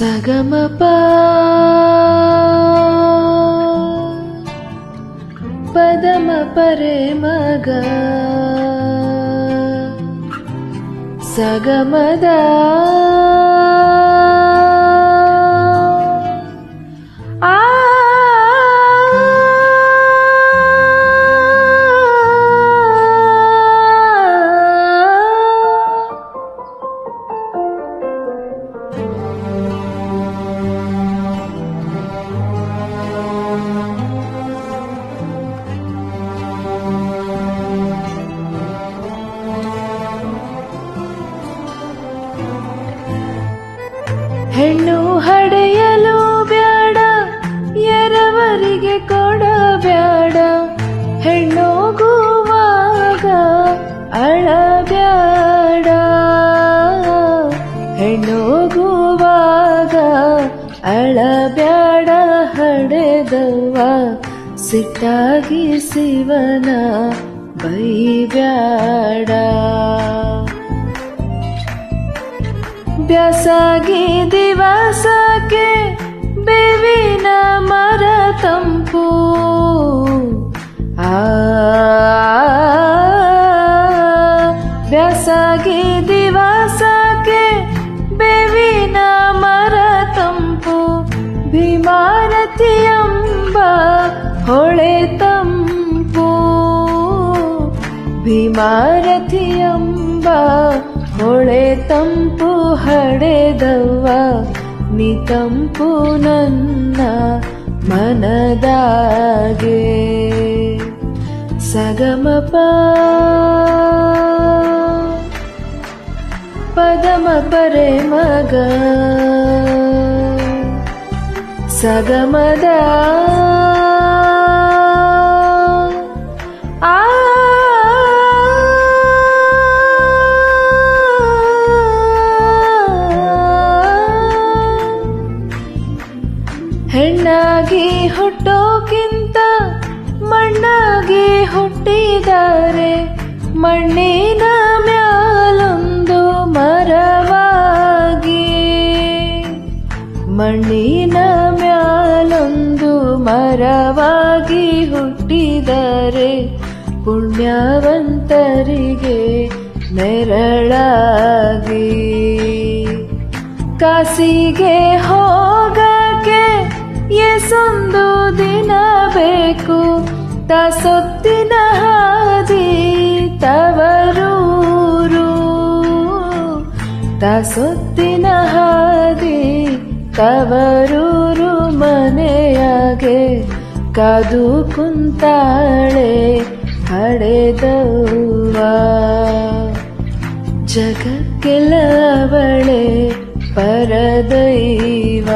ಸಗಮಪ ಪದಮ ಪರೆ ಮಗ ಸಗಮದ ಹೆಣ್ಣು ಹಡೆಯಲು ಬ್ಯಾಡ, ಎರವರಿಗೆ ಕೊಡಬ್ಯಾಡ, ಹೆಣ್ಣೋಗುವಾಗ ಅಳಬ್ಯಾಡ, ಹೆಣ್ಣೋಗುವಾಗ ಅಳಬ್ಯಾಡ, ಹಡೆದವ್ವ ಸಿಟ್ಟಾಗಿ ಶಿವನ ಬೈಬ್ಯಾಡ. ಬ್ಯಾಸಾಗಿ ದಿವಸಕ್ಕೆ ಬೇವಿನ ಮರ ತಂಪು, ಬ್ಯಾಸಾಗಿ ದಿವಸಕ್ಕೆ ಬೇವಿನ ಮರ ತಂಪು, ಭೀಮಾರತಿ ಎಂಬ ಹೊಳೆ ತಂಪು, ಭೀಮಾರತಿ ಎಂಬ ಹೊಳೆ ತಂಪು, ಹಡೆದವ್ವ ನೀ ತಂಪು ನನ್ನ ಮನದಾಗೆ. ಸಗಮಪ ಪದಮ ಪರೆ ಮಗ ಸಗಮದ ಹೆಣ್ಣಾಗಿ ಹುಟ್ಟೋಕ್ಕಿಂತ ಮಣ್ಣಾಗಿ ಹುಟ್ಟಿದ್ದಾರೆ, ಮಣ್ಣಿನ ಮ್ಯಾಲೊಂದು ಮರವಾಗಿ, ಮಣ್ಣಿನ ಮ್ಯಾಲೊಂದು ಮರವಾಗಿ ಹುಟ್ಟಿದರೆ, ಪುಣ್ಯವಂತರಿಗೆ ನೆರಳಾಗಿ. ಕಾಸಿಗೆ ಹೋಗಕ್ಕೆ ಎಸೊಂದು ದಿನ ಬೇಕು, ತಾಸೊತ್ತಿನ ಹಾದಿ ತವರೂರು, ತಾಸೊತ್ತಿನ ಹಾದಿ ತವರೂರು, ಮನೆಯಾಗೆ ಕಾದು ಕುಂತಾಳೆ ಹಡೆದವ್ವ. ಜಗಕ್ಕೆಲ್ಲವಳೆ ಪರದೈವ,